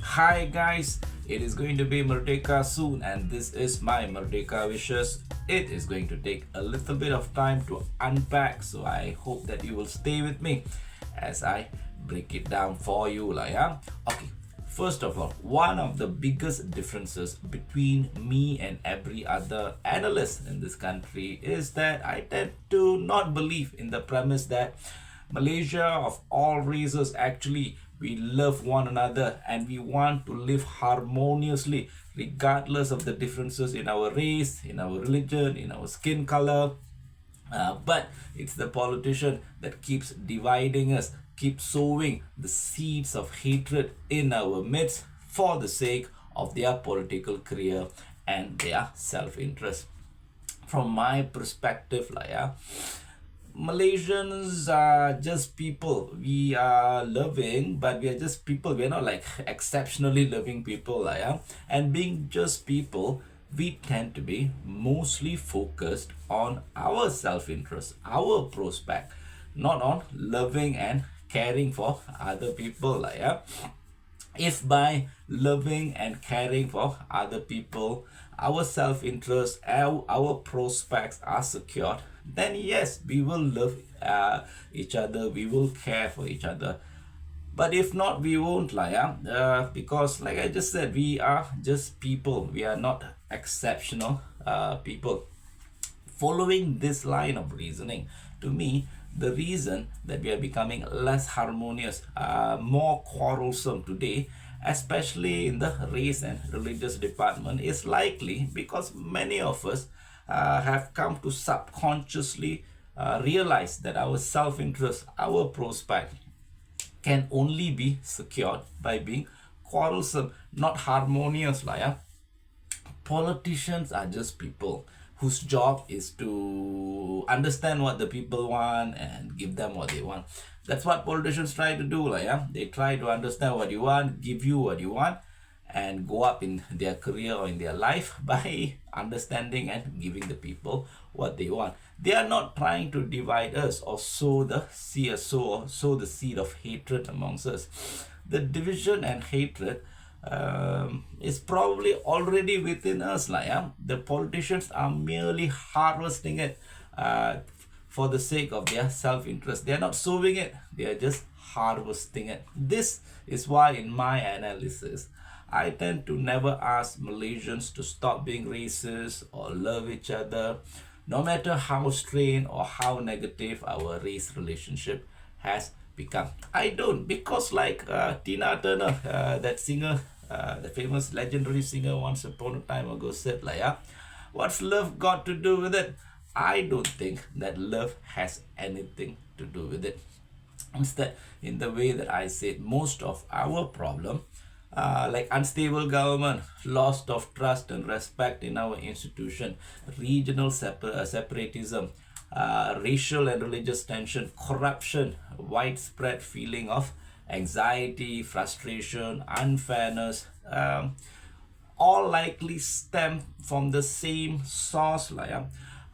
Hi guys, it is going to be Merdeka soon, and this is my Merdeka wishes. It is going to take a little bit of time to unpack, so I hope that you will stay with me as I break it down for you. Yeah? Okay, first of all, one of the biggest differences between me and every other analyst in this country is that I tend to not believe in the premise that Malaysia of all races actually we love one another and we want to live harmoniously regardless of the differences in our race, in our religion, in our skin color. But it's the politician that keeps dividing us, keeps sowing the seeds of hatred in our midst for the sake of their political career and their self-interest. From my perspective, Malaysians are just people. We are loving, but we are just people. We are not like exceptionally loving people, yeah. And being just people, we tend to be mostly focused on our self-interest, our prospect, not on loving and caring for other people, yeah. If by loving and caring for other people, our self-interest, our prospects are secured, then yes, we will love each other, we will care for each other. But if not, we won't, because like I just said, we are just people. We are not exceptional people. Following this line of reasoning, to me, the reason that we are becoming less harmonious, more quarrelsome today, especially in the race and religious department, is likely because many of us have come to subconsciously realize that our self-interest, our prospect, can only be secured by being quarrelsome, not harmonious. Politicians are just people whose job is to understand what the people want and give them what they want. That's what politicians try to do, they try to understand what you want, give you what you want, and go up in their career or in their life by understanding and giving the people what they want. They are not trying to divide us or sow the seed of hatred amongst us. The division and hatred is probably already within us. The politicians are merely harvesting it for the sake of their self-interest. They are not sowing it, they are just harvesting it. This is why in my analysis, I tend to never ask Malaysians to stop being racist or love each other, no matter how strained or how negative our race relationship has become. I don't, because Tina Turner, that singer, the famous legendary singer once upon a time ago said, what's love got to do with it? I don't think that love has anything to do with it. Instead, in the way that I said, most of our problem, like unstable government, loss of trust and respect in our institution, regional separatism, racial and religious tension, corruption, widespread feeling of anxiety, frustration, unfairness, all likely stem from the same source.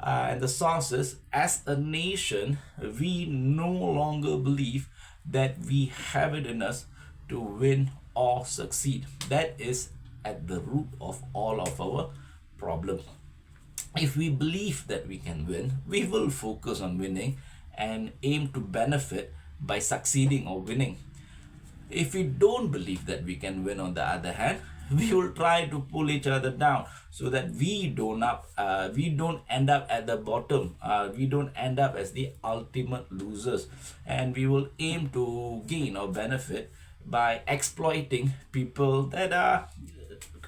And the source is, as a nation, we no longer believe that we have it in us to win or succeed. That is at the root of all of our problems. If we believe that we can win, we will focus on winning and aim to benefit by succeeding or winning. If we don't believe that we can win, on the other hand, we will try to pull each other down so that we don't end up at the bottom. We don't end up as the ultimate losers, and we will aim to gain or benefit by exploiting people that are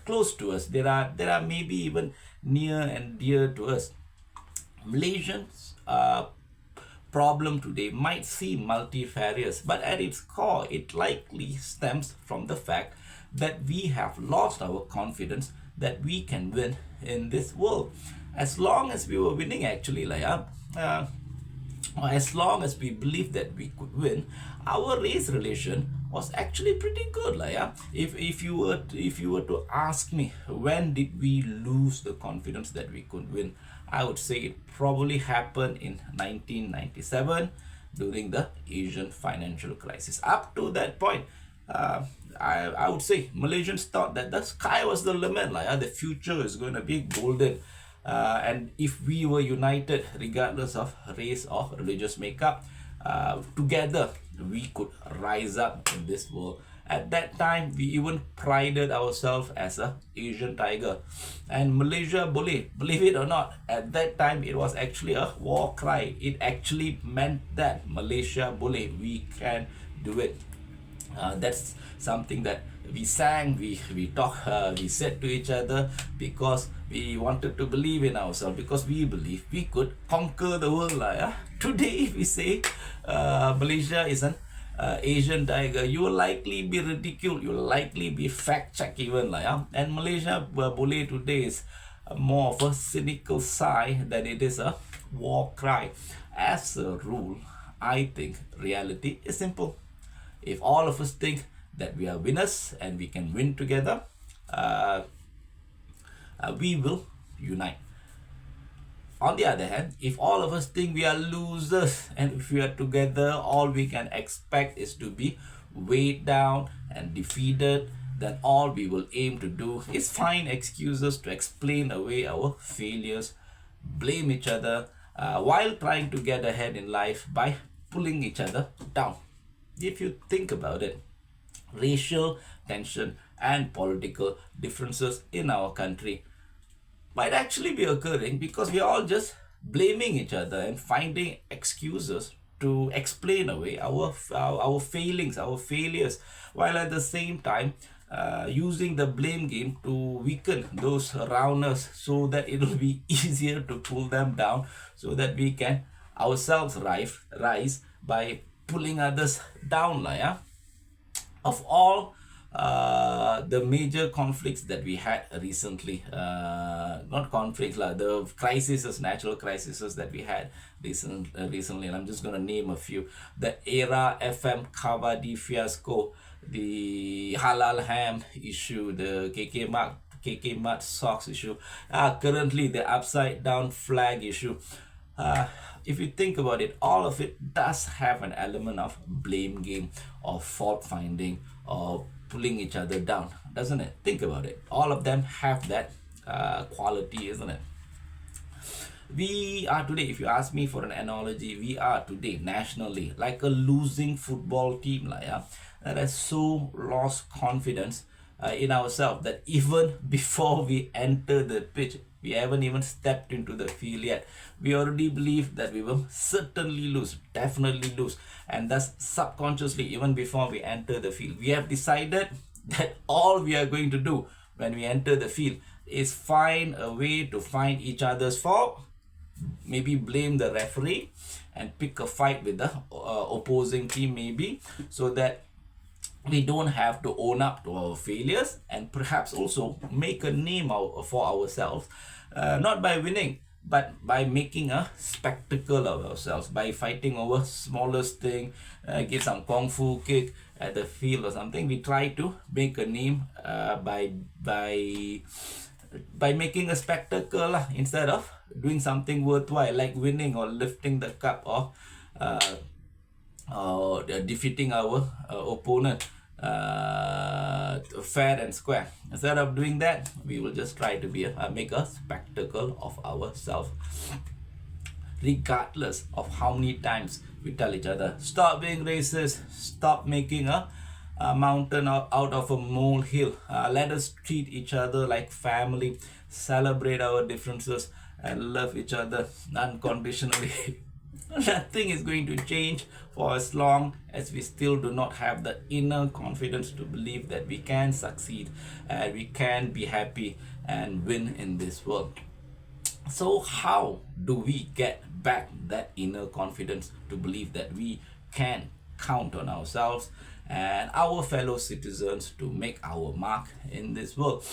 close to us, that are maybe even near and dear to us. Malaysians problem today might seem multifarious, but at its core, it likely stems from the fact that we have lost our confidence that we can win in this world. As long as we were winning, actually, as long as we believed that we could win, our race relation was actually pretty good. If you were to ask me when did we lose the confidence that we could win, I would say it probably happened in 1997 during the Asian financial crisis. Up to that point, I would say Malaysians thought that the sky was the limit, like the future is going to be golden. And if we were united, regardless of race or religious makeup, together we could rise up in this world. At that time, we even prided ourselves as a Asian tiger. And Malaysia boleh, believe it or not, at that time it was actually a war cry. It actually meant that Malaysia boleh, we can do it. That's something that we sang, we talked, we said to each other because we wanted to believe in ourselves, because we believe we could conquer the world. Today, if we say Malaysia is an Asian tiger, you will likely be ridiculed, you will likely be fact-checked even. And Malaysia boleh today is more of a cynical sigh than it is a war cry. As a rule, I think reality is simple. If all of us think that we are winners and we can win together, we will unite. On the other hand, if all of us think we are losers and if we are together, all we can expect is to be weighed down and defeated, then all we will aim to do is find excuses to explain away our failures, blame each other, while trying to get ahead in life by pulling each other down. If you think about it, racial tension and political differences in our country might actually be occurring because we are all just blaming each other and finding excuses to explain away our failings, our failures, while at the same time using the blame game to weaken those around us so that it will be easier to pull them down, so that we can ourselves rise by pulling others down. Of all the major conflicts that we had recently, not conflicts, the crises, natural crises that we had recently, and I'm just going to name a few. The Era FM Kavadi fiasco, the halal ham issue, the KK Mart socks issue, currently the upside down flag issue. If you think about it, all of it does have an element of blame game or fault finding or pulling each other down, doesn't it? Think about it. All of them have that quality, isn't it? We are today, if you ask me for an analogy, we are today nationally like a losing football team that has so lost confidence in ourselves that even before we enter the pitch, we haven't even stepped into the field yet, we already believe that we will certainly lose, definitely lose. And thus subconsciously, even before we enter the field, we have decided that all we are going to do when we enter the field is find a way to find each other's fault, maybe blame the referee and pick a fight with the opposing team, maybe, so that we don't have to own up to our failures and perhaps also make a name for ourselves, not by winning, but by making a spectacle of ourselves, by fighting over smallest thing, give some kung fu kick at the field or something. We try to make a name by making a spectacle instead of doing something worthwhile like winning or lifting the cup or defeating our opponent fair and square. Instead of doing that, we will just try to make a spectacle of ourselves, regardless of how many times we tell each other, stop being racist, stop making a mountain out of a molehill, let us treat each other like family, celebrate our differences and love each other unconditionally. Nothing is going to change for as long as we still do not have the inner confidence to believe that we can succeed and we can be happy and win in this world. So how do we get back that inner confidence to believe that we can count on ourselves and our fellow citizens to make our mark in this world?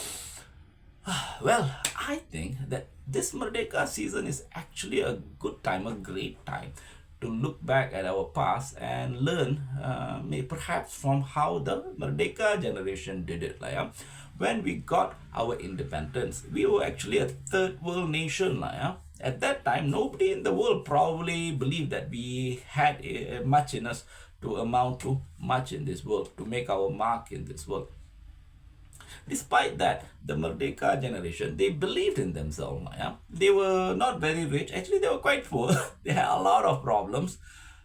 Well, I think that this Merdeka season is actually a good time, a great time to look back at our past and learn perhaps from how the Merdeka generation did it. When we got our independence, we were actually a third world nation. At that time, nobody in the world probably believed that we had much in us to amount to much in this world, to make our mark in this world. Despite that, the Merdeka generation, they believed in themselves. Yeah? They were not very rich. Actually, they were quite poor. They had a lot of problems.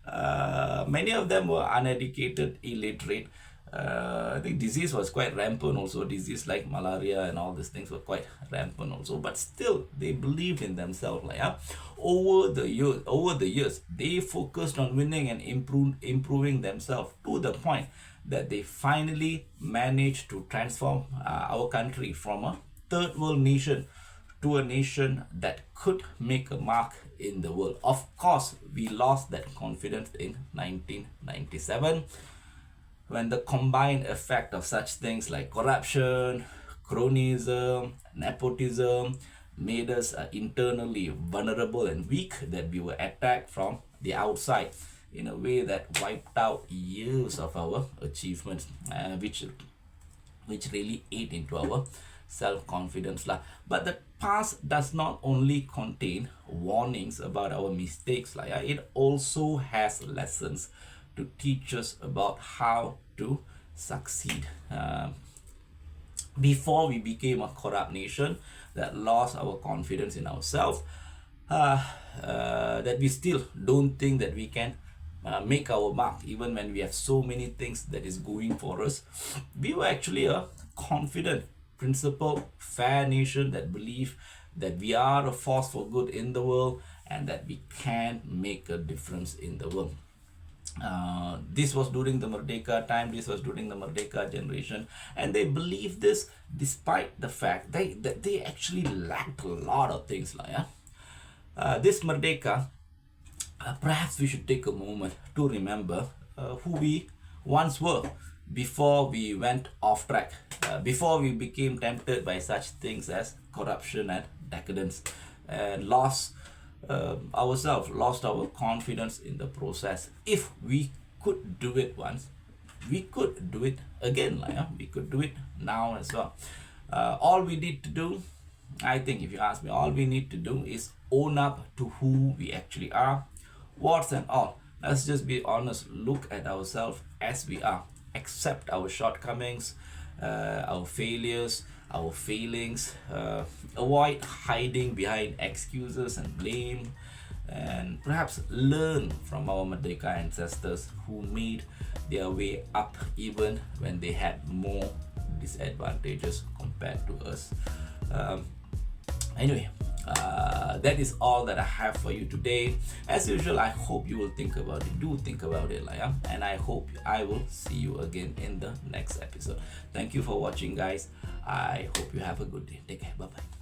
Many of them were uneducated, illiterate. I think disease was quite rampant also. Disease like malaria and all these things were quite rampant also. But still, they believed in themselves. Yeah? Over the years, they focused on winning and improving themselves to the point that they finally managed to transform our country from a third world nation to a nation that could make a mark in the world. Of course, we lost that confidence in 1997 when the combined effect of such things like corruption, cronyism, nepotism made us internally vulnerable and weak, that we were attacked from the outside in a way that wiped out years of our achievements, which really ate into our self-confidence. But the past does not only contain warnings about our mistakes, it also has lessons to teach us about how to succeed. Before we became a corrupt nation that lost our confidence in ourselves, that we still don't think that we can make our mark even when we have so many things that is going for us. We were actually a confident, principled, fair nation that believe that we are a force for good in the world and that we can make a difference in the world. This was during the Merdeka time, this was during the Merdeka generation, and they believed this despite the fact that they actually lacked a lot of things. This Merdeka, perhaps we should take a moment to remember who we once were before we went off track, before we became tempted by such things as corruption and decadence, and lost our confidence in the process. If we could do it once, we could do it again. We could do it now as well. All we need to do, I think, if you ask me, all we need to do is own up to who we actually are, warts and all. Let's just be honest, look at ourselves as we are, accept our shortcomings, our failures, our failings, avoid hiding behind excuses and blame, and perhaps learn from our Merdeka ancestors who made their way up even when they had more disadvantages compared to us. Anyway, that is all that I have for you today. As usual, I hope you will think about it. Do think about it, and I hope I will see you again in the next episode. Thank you for watching, guys. I hope you have a good day. Take care. Bye bye.